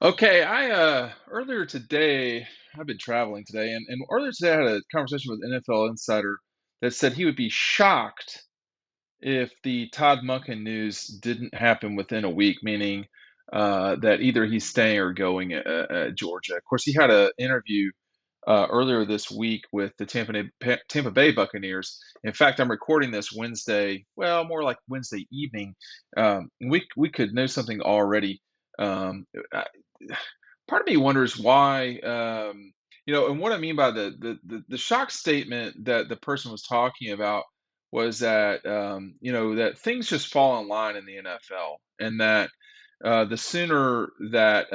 Okay, I earlier today I've been traveling today, and earlier today I had a conversation with an NFL insider that said he would be shocked if the Todd Monken news didn't happen within a week, meaning that either he's staying or going at Georgia. Of course, he had an interview earlier this week with the Tampa Bay Buccaneers. In fact, I'm recording this Wednesday, well, more like Wednesday evening. We could know something already. Um, Part of me wonders why and what I mean by the shock statement that the person was talking about was that that things just fall in line in the NFL, and that the sooner that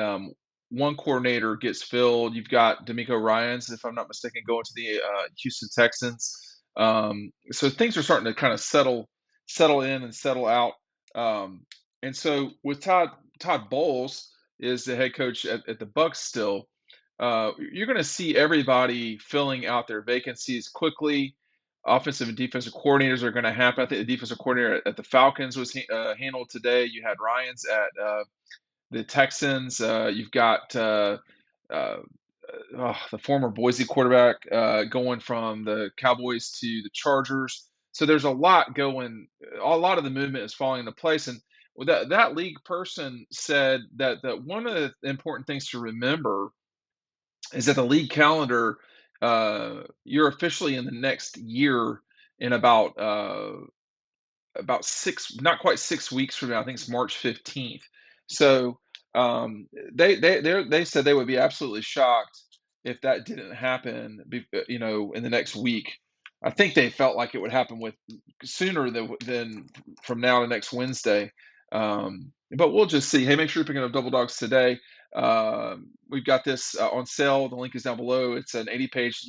one coordinator gets filled, you've got D'Amico Ryans, if I'm not mistaken, going to the Houston Texans. So things are starting to kind of settle in and settle out. um, and so with Todd Bowles is the head coach at the Bucks still. You're going to see everybody filling out their vacancies quickly. Offensive and defensive coordinators are going to happen. I think the defensive coordinator at the Falcons was handled today. You had Ryan's at the Texans. You've got uh, the former Boise quarterback going from the Cowboys to the Chargers. So there's a lot going. A lot of the movement is falling into place, and that league person said that one of the important things to remember is that the league calendar, you're officially in the next year in about not quite 6 weeks from now. I think it's March 15th. So they said they would be absolutely shocked if that didn't happen, in the next week. I think they felt like it would happen with sooner than from now to next Wednesday. But we'll just see. Hey, make sure you're picking up Double Dogs today. We've got this on sale. The link is down below. It's an 80-page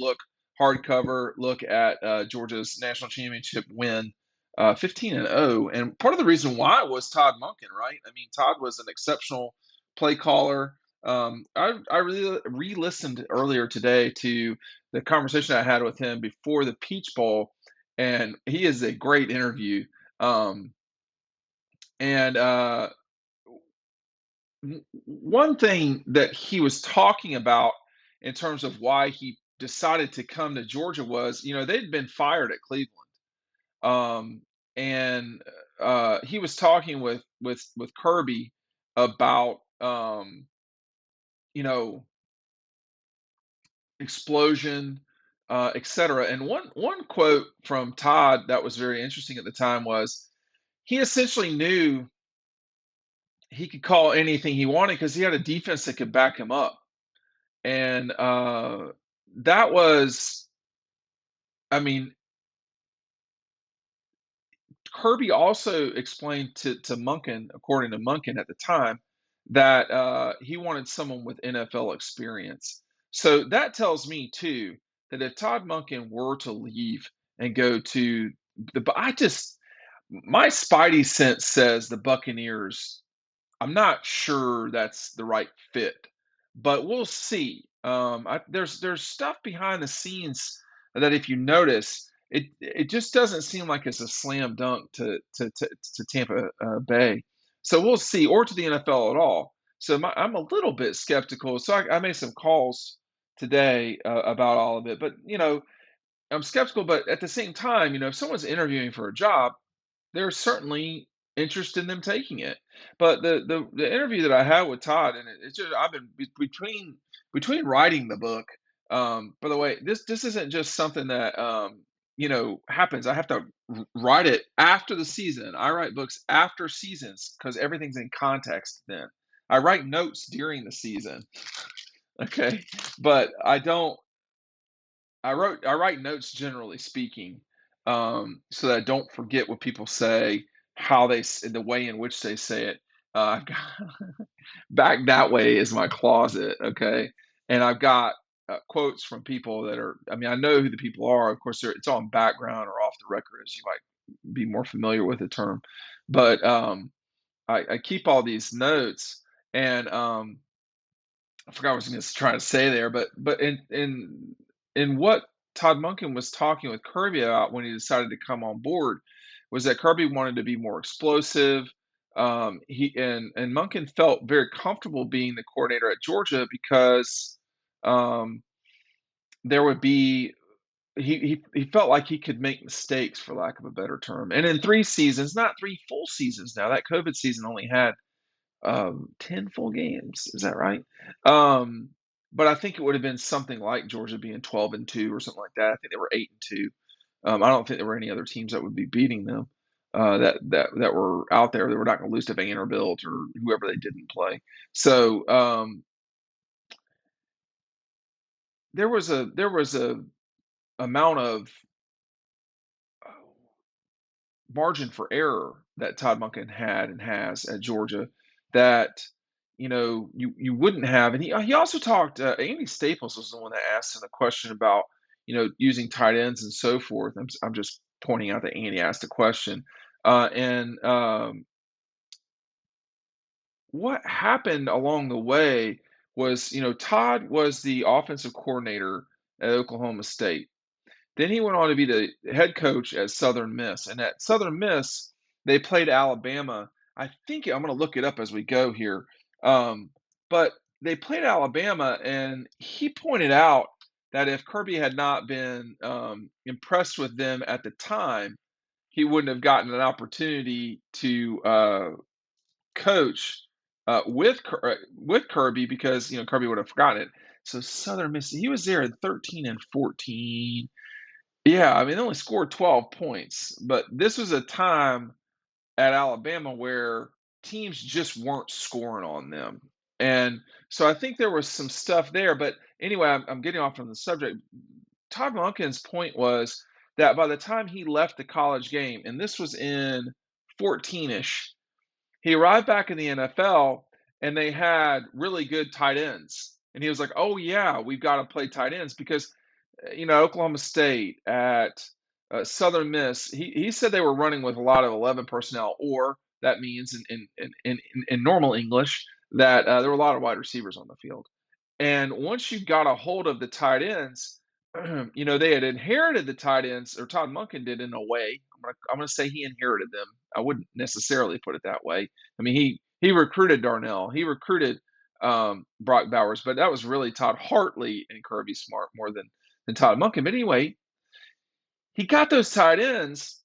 hardcover look at Georgia's national championship win, 15-0. And part of the reason why was Todd Monken, right? I mean, Todd was an exceptional play caller. I really re-listened earlier today to the conversation I had with him before the Peach Bowl, and he is a great interview. Um, and One thing that he was talking about in terms of why he decided to come to Georgia was, they'd been fired at Cleveland. Um, and He was talking with Kirby about you know explosion, etc. And one quote from Todd that was very interesting at the time was he essentially knew he could call anything he wanted because he had a defense that could back him up, and that was, I mean, Kirby also explained to Monken, according to Monken at the time, that he wanted someone with NFL experience. So that tells me too that if Todd Monken were to leave and go to I just, my spidey sense says the Buccaneers. I'm not sure that's the right fit, but we'll see. There's stuff behind the scenes that, if you notice, it just doesn't seem like it's a slam dunk to Tampa Bay. So we'll see, or to the NFL at all. So I'm a little bit skeptical. So I made some calls today about all of it, but I'm skeptical. But at the same time, if someone's interviewing for a job, there's certainly interest in them taking it. But the interview that I had with Todd, and it's just, I've been between writing the book. By the way, this isn't just something that happens. I have to write it after the season. I write books after seasons because everything's in context then. I write notes during the season. Okay, but I write notes, generally speaking, so that I don't forget what people say, the way in which they say it. I've got back that way is my closet, okay, and I've got quotes from people that are. I mean, I know who the people are. Of course, it's on background or off the record, as you might be more familiar with the term. But I keep all these notes, and I forgot what I was going to try to say there, but in what Todd Monken was talking with Kirby about when he decided to come on board was that Kirby wanted to be more explosive. And Monken felt very comfortable being the coordinator at Georgia because um, there would be he felt like he could make mistakes, for lack of a better term. And in 3 seasons, not 3 full seasons now, that COVID season only had 10 full games. Is that right? Um, but I think it would have been something like Georgia being 12-2 or something like that. I think they were 8-2. I don't think there were any other teams that would be beating them that were out there. They were not going to lose to Vanderbilt or whoever they didn't play. So there was a amount of margin for error that Todd Monken had and has at Georgia that you wouldn't have. And he also talked. Andy Staples was the one that asked him a question about using tight ends and so forth. I'm just pointing out that Andy asked a question, and what happened along the way was Todd was the offensive coordinator at Oklahoma State. Then he went on to be the head coach at Southern Miss. And at Southern Miss, they played Alabama. I think I'm going to look it up as we go here. But they played Alabama, and he pointed out that if Kirby had not been impressed with them at the time, he wouldn't have gotten an opportunity to coach with Kirby because Kirby would have forgotten it. So Southern Miss, he was there at 13-14. Yeah, I mean, they only scored 12 points, but this was a time at Alabama where teams just weren't scoring on them. And so I think there was some stuff there. But anyway, I'm getting off from the subject. Todd Monken's point was that by the time he left the college game, and this was in 14-ish, he arrived back in the NFL and they had really good tight ends. And he was like, oh, yeah, we've got to play tight ends because Oklahoma State, at Southern Miss, he said they were running with a lot of 11 personnel, or that means in normal English that there were a lot of wide receivers on the field. And once you got a hold of the tight ends, they had inherited the tight ends, or Todd Monken did in a way. I'm gonna say he inherited them. I wouldn't necessarily put it that way. I mean, he recruited Darnell, he recruited Brock Bowers, but that was really Todd Hartley and Kirby Smart more than Todd Monken. But anyway, he got those tight ends,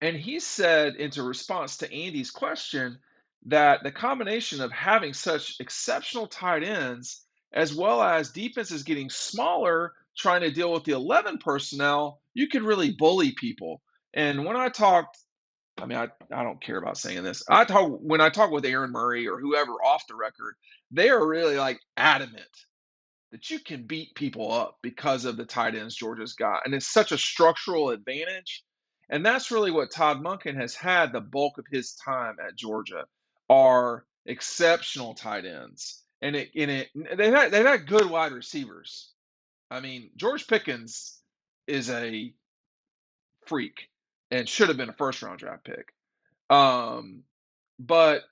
and he said, into response to Andy's question, that the combination of having such exceptional tight ends, as well as defenses getting smaller, trying to deal with the 11 personnel, you could really bully people. And when I talked, I mean, I don't care about saying this. When I talk with Aaron Murray or whoever off the record, they are really like adamant that you can beat people up because of the tight ends Georgia's got. And it's such a structural advantage. And that's really what Todd Monken has had the bulk of his time at Georgia are exceptional tight ends. And they've had good wide receivers. I mean, George Pickens is a freak and should have been a first round draft pick. Um, but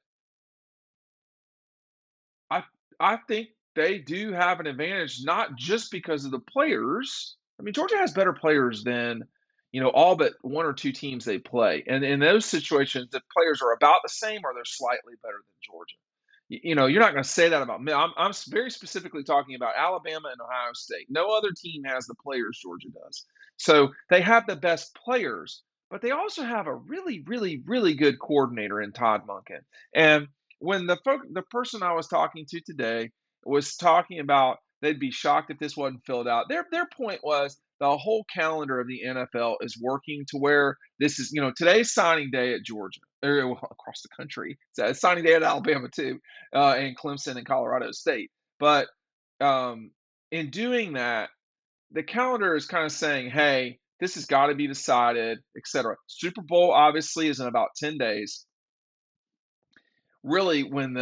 I I think they do have an advantage, not just because of the players. I mean, Georgia has better players than all but one or two teams they play, and in those situations, the players are about the same or they're slightly better than Georgia. You're not going to say that about me. I'm very specifically talking about Alabama and Ohio State. No other team has the players Georgia does. So they have the best players, but they also have a really, really, really good coordinator in Todd Monken. And when the person I was talking to today was talking about they'd be shocked if this wasn't filled out. Their point was the whole calendar of the NFL is working to where this is, today's signing day at Georgia, or well, across the country. It's signing day at Alabama too, and Clemson and Colorado State. But um, in doing that, the calendar is kind of saying, hey, this has got to be decided, etc. Super Bowl obviously is in about 10 days. Really, when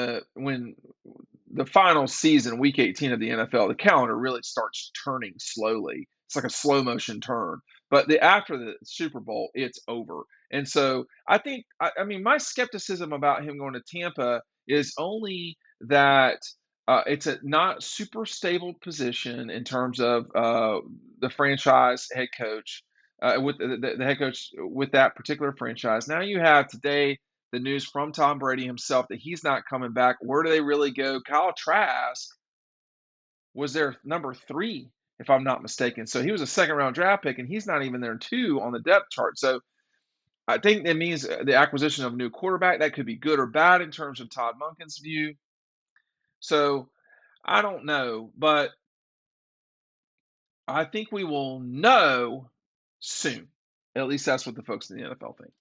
the final season, week 18 of the NFL, the calendar really starts turning slowly. It's like a slow motion turn. But after the Super Bowl, it's over. And so I think, I mean, my skepticism about him going to Tampa is only that it's a not super stable position in terms of the franchise head coach, with the head coach with that particular franchise. Now you have today the news from Tom Brady himself that he's not coming back, where do they really go? Kyle Trask was their number 3, if I'm not mistaken. So he was a second-round draft pick, and he's not even there 2 on the depth chart. So I think that means the acquisition of a new quarterback, that could be good or bad in terms of Todd Monken's view. So I don't know, but I think we will know soon. At least that's what the folks in the NFL think.